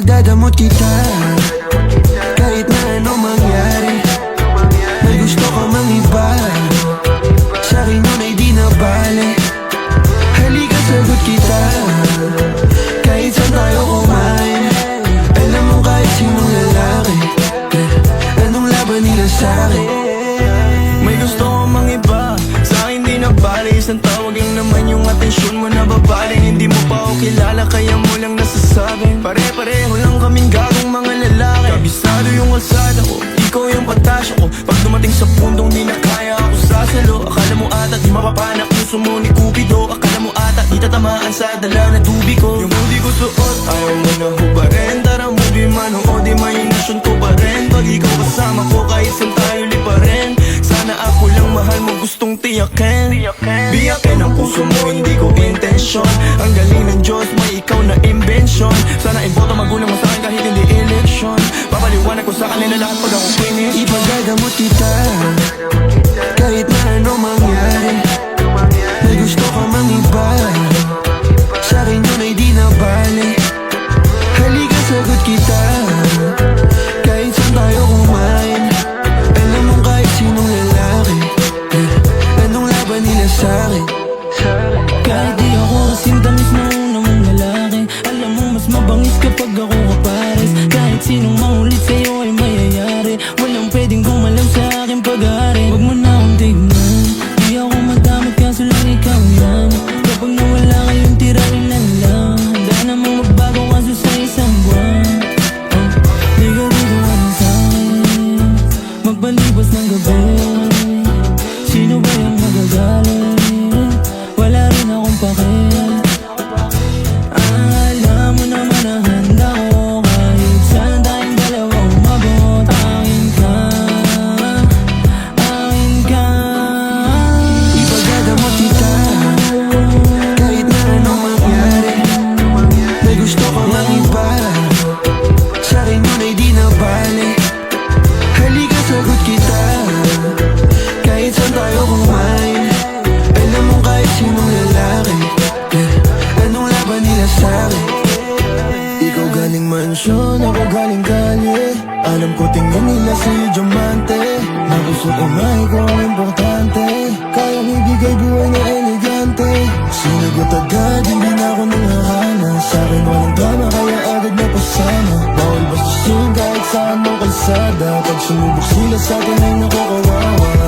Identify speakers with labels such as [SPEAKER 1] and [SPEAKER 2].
[SPEAKER 1] Ipagdadamot kita kahit na anong mangyari. May gusto ka mang iba, sa'kin nun ay di na bale. Halika sagot kita kahit saan tayo kumain. Alam mo kahit sinong lalaki, anong laban nila sa'kin.
[SPEAKER 2] May gusto ko mang iba, sa'kin di na bale. Isang tawag lang naman yung atensyon mo na babaling. Hindi mo pa ako kilala kaya mo lang nasasabing pare-pareho lang kaming gagong mga lalaki. Kabisado yung kalsada ko, ikaw yung patasya ko. Pag dumating sa pundong di na kaya ako sasalo. Akala mo ata di mapapanak puso mo ni Cupido. Akala mo ata di tatamaan sa dala na tubi ko. Yung hoodie ko suot, ayaw mo na hubarin. Tara movie man o di imagination ko pa rin. Pag ikaw kasama ko kahit saan tayo lipa rin. Sana ako lang mahal mo gustong tiyakin. Biyakin ang puso mo hindi ko intensyon. Ang galing ng Diyos may ikaw na invention. Sana iboto magulang mo sa'kin kahit hindi election. Papaliwanag ko sa kanila lahat pag ako finish.
[SPEAKER 1] Ipagdadamot kita kahit na anong mangyari. May gusto ka mang iba, sa'kin yun ay di na bale. Halika sagot kita kahit saan tayo kumain. Alam mo kahit sinong lalaki, anong laban nila sa'kin.
[SPEAKER 3] Kahit di ako kasing tamis na una mong lalaki, alam mo mas mabangis kapag ako kapares. Kahit sinong mangulit sa'yo ay mayayari. Walang pwedeng gumalaw sa aking pag-aari. Huwag mo na akong tignan, di ako madamot kaso lang ikaw yan. Kapag nawala kayong tira ilan lang, handa namang magbago kaso sa isang buwan. Di ka dito ano sa'kin, magbalibas ng gabi. Sino ba yung magagalit? Wala rin akong pake. Alam mo naman na handa ko kahit saan tayong dalawa umabot. Akin ka, akin ka.
[SPEAKER 1] Ipagdadamot kita kahit na anong mangyari. May gusto ka mang iba, sa'kin yun ay di na bale. Halika sagot kita kahit saan tayo kumain. Alam mo kahit sinong lalaki, anong laban nila sa'kin. Ikaw galing mansyon, ako galing kalye. Alam ko tingin nila sa'yo diamante. Na gusto ko nga ikaw ang importante. Kayang ibigay buhay na elegante. Sinagot agad, hindi na ako nanghahana. Sa'kin walang drama, kaya agad na pasama. Bawal bastusin kahit saan mo kalsada. Pag sumubok sila sa'kin ay nakukawawa.